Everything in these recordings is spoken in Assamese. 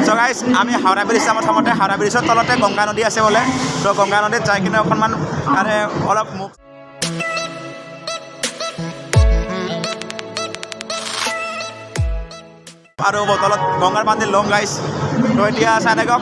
চ' গাইজ আমি হাওৰা ব্ৰিজ যাম প্ৰথমতে হাওৰা ব্ৰিজৰ তলতে গংগা নদী আছে বোলে তো গংগা নদীত যাই কিনে অকণমান মানে অলপ মুখ আৰু বটলত গংগাৰ পানী ল'ম গাইজ তো এতিয়া চাই থাকক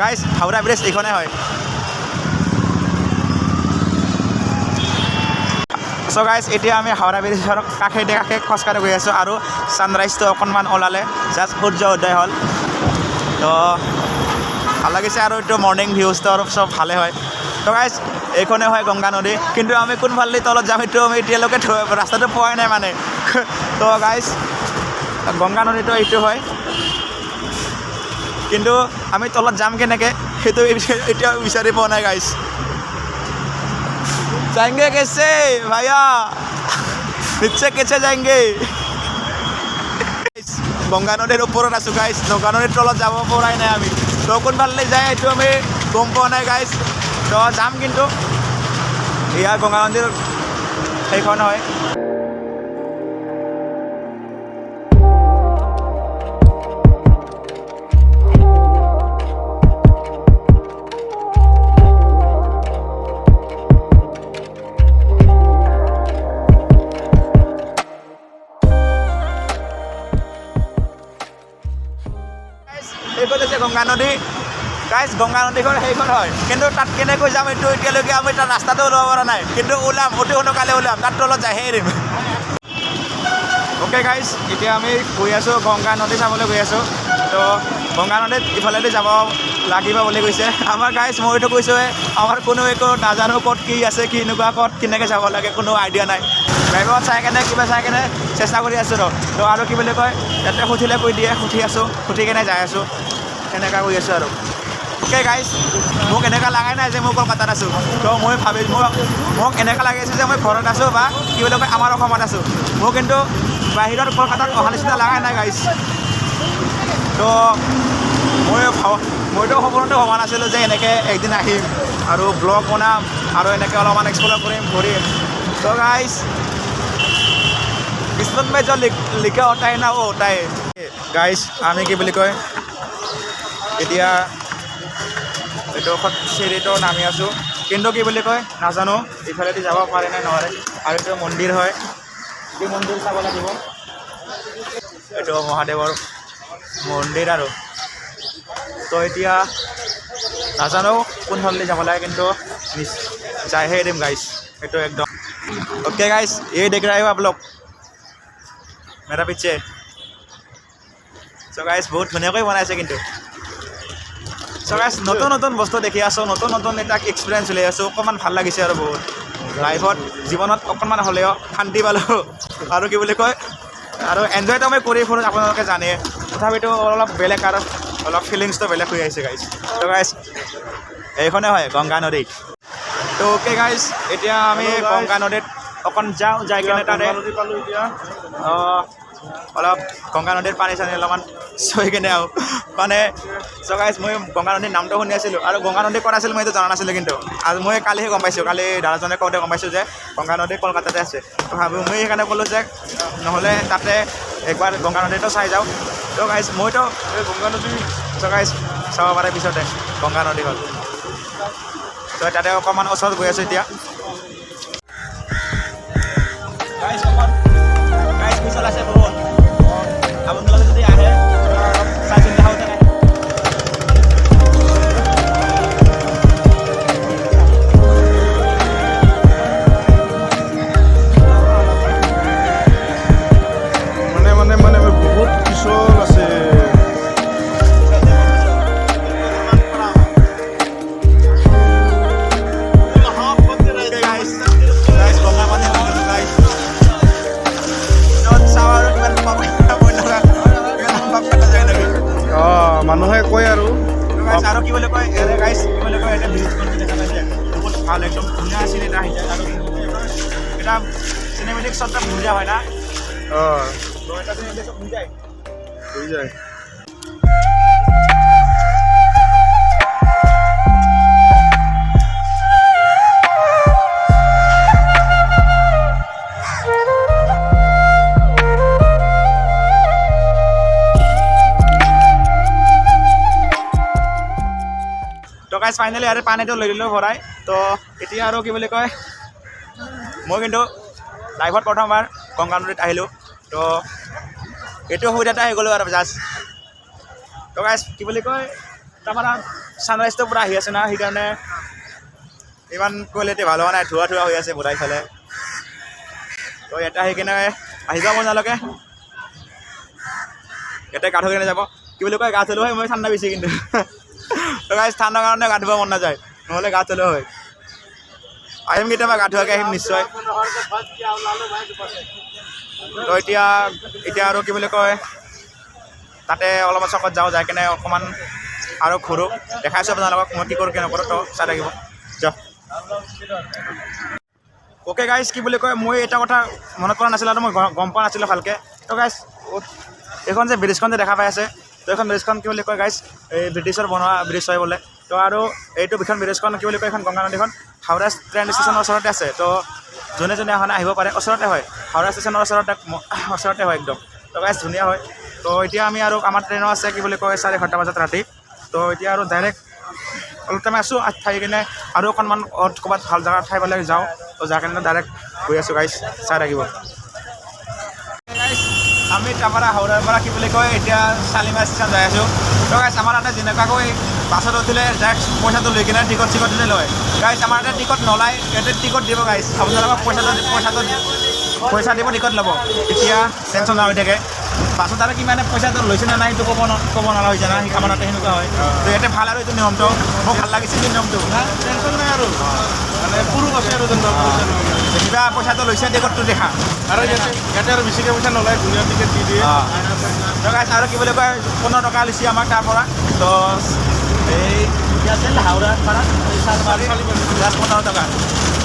গাইজ হাওৰা ব্ৰিজ এইখনে হয় চ' গাইজ এতিয়া আমি হাওৰা ব্ৰিজৰ কাষে খোজকাঢ়ি গৈ আছোঁ আৰু ছানৰাইজটো অকণমান ওলালে জাষ্ট সূৰ্য উদয় হ'ল তো ভাল লাগিছে আৰু এইটো মৰ্ণিং ভিউজটো আৰু চব ভালে হয় তো গাইজ এইখনে হয় গংগা নদী কিন্তু আমি কোনফালে তলত যাম সেইটো আমি এতিয়ালৈকে ৰাস্তাটো পোৱাই নাই মানে তো গাইজ গংগা নদীটো এইটো হয় কিন্তু আমি তলত যাম কেনেকৈ সেইটো এতিয়াও বিচাৰি পোৱা নাই গাইজ जाएंगे कैसे भैया नीचे कैसे जाएंगे গংগা নদীৰ ওপৰত আছোঁ গাইজ গংগা নদীৰ তলত যাব পৰাই নাই আমি তো কোনফালে যায় এইটো আমি গম পোৱা নাই গাইজ তো যাম কিন্তু এয়া গংগা নদীৰ সেইখন হয় এইখন হৈছে গংগা নদী গাইজ গংগা নদীখন সেইখন হয় কিন্তু তাত কেনেকৈ যাম এইটো এতিয়ালৈকে আমি তাত ৰাস্তাটো ওলাব পৰা নাই কিন্তু ওলাম অতি সোনকালে ওলাম তাত তলত যায়হে এৰিম অ'কে গাইজ এতিয়া আমি গৈ আছোঁ গংগা নদী চাবলৈ গৈ আছোঁ তো গংগা নদীত ইফালেদি যাব লাগিব বুলি কৈছে আমাৰ গাইজ মইতো কৈছোঁহে আমাৰ কোনো একো নাজানো ক'ত কি আছে কি এনেকুৱা ক'ত কেনেকৈ যাব লাগে কোনো আইডিয়া নাই ড্ৰাইভত চাই কেনে কিবা চাই কেনে চেষ্টা কৰি আছোঁ তো আৰু কি বুলি কয় ইয়াতে সুধিলে কৈ দিয়ে সুধি আছোঁ সুধি কেনে যাই আছোঁ এনেকুৱা কৰি আছোঁ আৰু অ'কে গাইজ মোক এনেকুৱা লাগাই নাই যে মই কলকাতাত আছোঁ তো মই মোক এনেকুৱা লাগি আছে যে মই ঘৰত আছোঁ বা কি বুলি কয় আমাৰ অসমত আছোঁ মোক কিন্তু বাহিৰত কলকাতাত অহা নিচিনা লাগাই নাই গাইজ তো মইতো সপোনতে ভবা নাছিলোঁ যে এনেকৈ একদিন আহিম আৰু ব্লগ বনাম আৰু এনেকৈ অলপমান এক্সপ্ল'ৰ কৰিম ঘূৰিম তো গাইজ কিসমত মে jo লিখা होता है ना वो होता है গাইজ আমি কি বুলি কয় এতিয়া এইটো চিৰিটো নামি আছোঁ কিন্তু কি বুলি কয় নাজানো ইফালেদি যাব পাৰে নে নোৱাৰে আৰু এইটো মন্দিৰ হয় এই মন্দিৰ চাব লাগিব এইটো মহাদেৱৰ মন্দিৰ আৰু তো এতিয়া নাজানো কোনফালেদি যাব লাগে কিন্তু যায়হে এৰিম গাইজ এইটো একদম ओके गाइस ये देख रहे हो आप लोग मेरा पीछे सो गाइस बहुत ধুনীয়াকৈ বনাইছে কিন্তু সো গাইস নতুন নতুন বস্তু দেখি আছোঁ নতুন নতুন এটা এক্সপিৰিয়েঞ্চ লৈ আছোঁ অকণমান ভাল লাগিছে আৰু বহুত লাইফত জীৱনত অকণমান হ'লেও শান্তি পালোঁ আৰু কি বুলি কয় আৰু এনজয়টো মই কৰি ফুৰোঁ আপোনালোকে জানে তথাপিতো অলপ বেলেগ আৰু অলপ ফিলিংছটো বেলেগ হৈ আহিছে গাইছ তো গাইছ এইখনে হয় গংগা নদী তো অ'কে গাইজ এতিয়া আমি গংগা নদীত অকণ যাওঁ যাই কিনে তাতে অলপ গংগা নদীৰ পানী চানী অলপমান চৈ কিনে আহোঁ মানে চ' গাইজ মই গংগা নদীৰ নামটো শুনি আছিলোঁ আৰু গংগা নদী ক'ত আছিল মই এইটো জনা নাছিলোঁ কিন্তু আৰু মই কালিহে গম পাইছোঁ কালি দাদাজনে কওঁতে গম পাইছোঁ যে গংগা নদী কলকাতাতে আছে ভাবোঁ মই সেইকাৰণে ক'লোঁ যে নহ'লে তাতে একবাৰ গংগা নদীটো চাই যাওঁ তো গাইজ মইতো এই গংগা নদী চ' গাইজ চাব পাৰে পিছতে গংগা নদী হ'ল তো তাতে অকণমান ওচৰত গৈ আছোঁ এতিয়া গাইজ পিছত আছে বহুত আপোনালোকে যদি আহে চাই চিন্তা হওঁতে নাই মানে বহুত পিছল আছে মানুহে কয় আৰু আৰু কি বুলি কয় গাইজ কি বুলি কয় এটা ব্ৰিজখন দেখা পাইছে বহুত ভাল একদম ধুনীয়া চিন এটা আহি যায় আৰু এটা চিনেমেটিক শ্বট ধুনীয়া হয় না তো এটা চিনেমেটিক শ্বট হৈ যায় গাইজ ফাইনেলি আৰু পানীটো লৈ দিলোঁ ভৰাই তো এতিয়া আৰু কি বুলি কয় মই কিন্তু লাইফত প্ৰথমবাৰ গংগা নদীত আহিলোঁ তো এইটো সুবিধাতে আহি গ'লোঁ আৰু জাষ্ট তো গাইজ কি বুলি কয় তাৰমানে ছানৰাইজটো পূৰা আহি আছে না সেইকাৰণে ইমান কোৱালিটি ভাল হোৱা নাই ধোৱা হৈ আছে বোধাই ফালে তো ইয়াতে আহি কিনে আহি যাব আপোনালোকে ইয়াতে গা ধুই কিনে যাব কি বুলি কয় গা ধুলো হয় মই ঠাণ্ডা বেছি কিন্তু তো গাইজ ঠাণ্ডাৰ কাৰণে গা ধুব মন নাযায় নহ'লে গা ধুলো হয় আহিম কেতিয়াবা গা ধুৱাকৈ আহিম নিশ্চয় তো এতিয়া আৰু কি বুলি কয় তাতে অলপমান চকত যাওঁ যাই কিনে অকণমান আৰু ঘূৰোঁ দেখাইছোঁ আপোনালোকক মই কি কৰোঁ কি নকৰোঁ তো চাই থাকিব যাওক অ'কে গাইজ কি বুলি কয় মই এটা কথা মনত পৰা নাছিলোঁ আৰু মই গম পোৱা নাছিলোঁ ভালকৈ তো গাইজ এইখন যে ব্ৰিজখন যে দেখা পাই আছে তো এইখন ব্ৰিজখন কি বুলি কয় গাইজ এই ব্ৰিটিছৰ বনোৱা ব্ৰিজ হয় বোলে তো আৰু এইটো এইখন ব্ৰিজখন কি বুলি কয় এইখন গংগা নদীখন হাওৰা ট্ৰেইন ষ্টেচনৰ ওচৰতে আছে তো যোনে অহা আহিব পাৰে ওচৰতে হয় হাওৰা ষ্টেচনৰ ওচৰতে হয় একদম তো গাইজ ধুনীয়া হয় তো এতিয়া আমি আৰু আমাৰ ট্ৰেইনো আছে কি বুলি কয় 11:30 বজাত ৰাতি তো এতিয়া আৰু ডাইৰেক্ট অলপ টাইম আছোঁ থাকি কিনে আৰু অকণমান ক'ৰবাত ভাল জেগা ঠাই পালে যাওঁ তো যাৰ কাৰণে ডাইৰেক্ট গৈ আছোঁ গাইজ চাই থাকিব আমি তাৰপৰা হাওৰাৰ পৰা কি বুলি কয় এতিয়া শালিমাৰ ষ্টেচন যাই আছোঁ তো গাইজ আমাৰ তাতে যেনেকুৱাকৈ বাছত উঠিলে ডাইৰেক্ট পইচাটো লৈ কিনে টিকট চিকট লয় গাইজ আমাৰ ইয়াতে টিকট নলয় ইয়াতে টিকট দিব গাইজ আপোনালোকক পইচা দিব টিকট ল'ব তেতিয়া টেনশ্যন হৈ থাকে বাছত আৰু কিমানে পইচাটো লৈছে নে নাই সেইটো ক'ব নালা হৈছে না আমাৰ তাতে সেনেকুৱা হয় তো ইয়াতে ভাল আৰু এইটো নিয়মটো মোক ভাল লাগিছে এই নিয়মটো টেনশ্যন নাই আৰু মানে পুৰুষ আছে আৰু কিবা পইচাটো লৈছে টিকটটো দেখা আৰু ইয়াতে আৰু বেছিকৈ পইচা নলয় ধুনীয়া টিকেট দি দিয়ে তো গাইজ আৰু কি বুলি কয় 15 টকা লৈছে আমাক তাৰ পৰা তো এই আছিল হাওৰাৰ পৰা জাষ্ট 15 টকা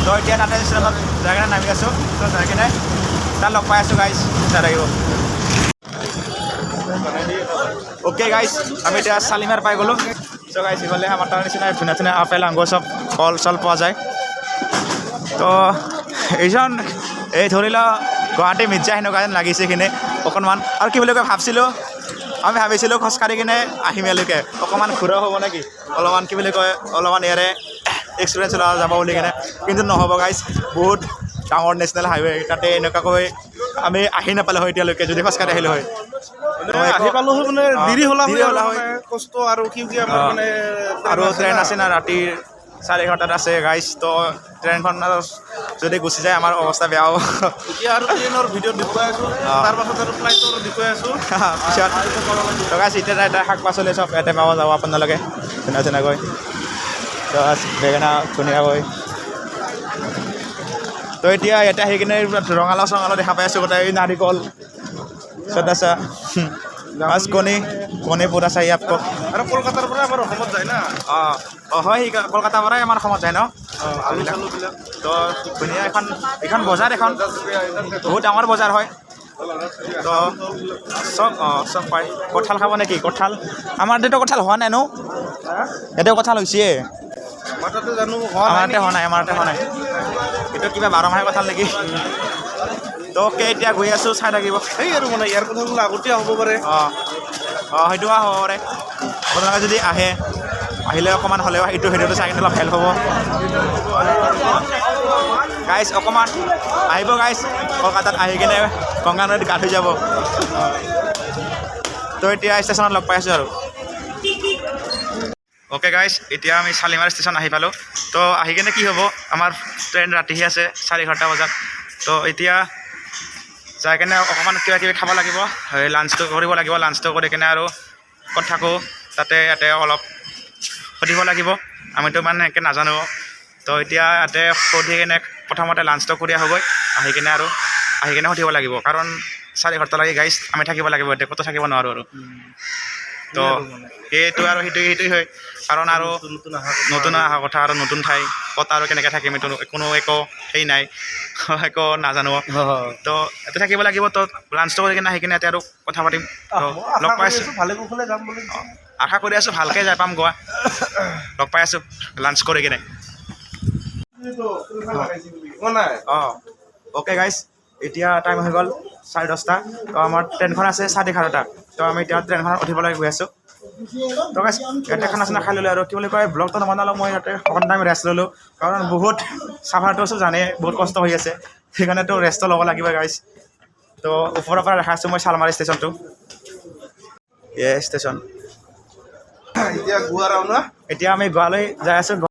তো এতিয়া তাতে ষ্টেচনত যাই কিনে নামি আছোঁ তো যাই কিনে তাত লগ পাই আছোঁ গাইজ চাই থাকিব অ'কে গাইজ আমি এতিয়া শালিমাৰ পাই গ'লোঁ চ' গাইজ ইফালে আমাৰ তাৰ নিচিনা ধুনীয়া আপেল আঙুৰ চব কল চল পোৱা যায় তো এইজন এই ধৰি লওক গুৱাহাটী মিৰ্জা সেনেকুৱা যেন লাগিছে এইখিনি অকণমান আৰু কি বুলি কয় আমি ভাবিছিলোঁ খোজকাঢ়ি কিনে আহিম ইয়ালৈকে অকণমান ঘূৰা হ'ব নেকি অলপমান কি বুলি কয় অলপমান ইয়াৰে এক্সপিৰিয়েঞ্চ লোৱা যাব বুলি কিনে কিন্তু নহ'ব গাইজ বহুত ডাঙৰ নেশ্যনেল হাইৱে তাতে এনেকুৱাকৈ আমি আহি নাপালোঁ হয় এতিয়ালৈকে যদি খোজকাঢ়ি আহিলোঁ হয় আহি পালোঁ মানে দেৰি হ'লা হয় কষ্ট আৰু কি মানে আৰু ট্ৰেইন আছে না ৰাতিৰ 11:30 আছে গাইজ তো ট্ৰেইনখন যদি গুচি যায় আমাৰ অৱস্থা বেয়া হ'ব এতিয়া আৰু ট্ৰেইনৰ ভিডিঅ' দেখুৱাই আছোঁ তাৰপাছত আৰু ফ্লাইটৰ দেখুৱাই আছোঁ পিছত গাইজ এতিয়া শাক পাচলি চব ইয়াতে পাব যাব আপোনালোকে ধুনীয়াকৈ বেঙেনা ধুনীয়াকৈ তো এতিয়া ইয়াতে আহি কিনে ৰঙালাও চঙালাও দেখা পাই আছোঁ গোটেই নাৰিকল চদাচা মাছ কণী পুৰা চাই আপক আৰু কলকাতাৰ পৰা আমাৰ অসমত যায় না হয় কলকাতাৰ পৰাই আমাৰ অসমত যায় ন আলু চালুবিলাক তো ধুনীয়া এখন বজাৰ এখন বহুত ডাঙৰ বজাৰ হয় তো চব পায় কঁঠাল খাব নেকি কঁঠাল আমাৰ ইয়াতে কঁঠাল হোৱা নাই ন ইয়াতে কঁঠাল হৈছে আমাৰ তাতে জানো আমাৰ ইয়াতে হোৱা নাই এইটো কিবা 12 মাহে কঁঠাল নেকি তো এতিয়া গৈ আছোঁ চাই থাকিব সেই আৰু মানে ইয়াৰ কথা বোলে আগতীয়া হ'ব পাৰে সেইটো হ'ব পাৰে আপোনালোকে যদি আহিলে অকণমান হ'লেও এইটো ভিডিঅ'টো চাই কিনে অলপ হেল্প হ'ব গাইজ অকণমান আহিব গাইজ কলকাতাত আহি কিনে গংগা নদীত গা ধুই যাব তো এতিয়া ষ্টেচনত লগ পাই আছোঁ আৰু অ'কে গাইজ এতিয়া আমি শালিমাৰ ষ্টেচন আহি পালোঁ তো আহি কিনে কি হ'ব আমাৰ ট্ৰেইন ৰাতিহে আছে 11:30 বজাত তো এতিয়া যাই কিনে অকণমান কিবা কিবি খাব লাগিব লাঞ্চটো কৰিব লাগিব লাঞ্চটো কৰি কিনে আৰু ক'ত থাকোঁ ইয়াতে অলপ সুধিব লাগিব আমিতো মানে এনেকৈ নাজানো তো এতিয়া ইয়াতে সুধি কিনে প্ৰথমতে লাঞ্চটো কৰি আহোঁগৈ আহি কিনে সুধিব লাগিব কাৰণ 11:30 লাগি গাইজ আমি থাকিব লাগিব এতিয়া ক'তো থাকিব নোৱাৰোঁ আৰু তো সেইটো আৰু সেইটোৱে হয় কাৰণ আৰু নতুন অহা কথা আৰু নতুন ঠাই ক'ত আৰু কেনেকৈ থাকিম এইটো কোনো একো হেৰি নাই একো নাজানো তো ইয়াতে থাকিব লাগিব তো লাঞ্চটো কৰি কিনে আহি কিনে ইয়াতে আৰু কথা পাতিম তো লগ পাই আছোঁ ভালে কুশলে যাম বুলি আশা কৰি আছোঁ ভালকৈ যাই পাম গোৱা লগ পাই আছোঁ লাঞ্চ কৰি কিনে অ'কে গাইজ এতিয়া টাইম হৈ গ'ল 10:30 তো আমাৰ ট্ৰেইনখন আছে 11:30 তো আমি এতিয়া ট্ৰেইনখনত উঠিবলৈ গৈ আছোঁ তো গাইছ ইয়াতে খানা চানা খাই ল'লোঁ আৰু কি বুলি কয় ব্লগটো নবনালোঁ মই ইয়াতে অকণ টাইম ৰেষ্ট ল'লোঁ কাৰণ বহুত চাফাৰটো জানে বহুত কষ্ট হৈ আছে সেইকাৰণেতো ৰেষ্টটো ল'ব লাগিব গাইছ তো ওপৰৰ পৰা দেখাইছোঁ মই চালমাৰী ষ্টেচনটো ষ্টেচন এতিয়া গোৱা ৰাওনা এতিয়া আমি গোৱালৈ যাই আছোঁ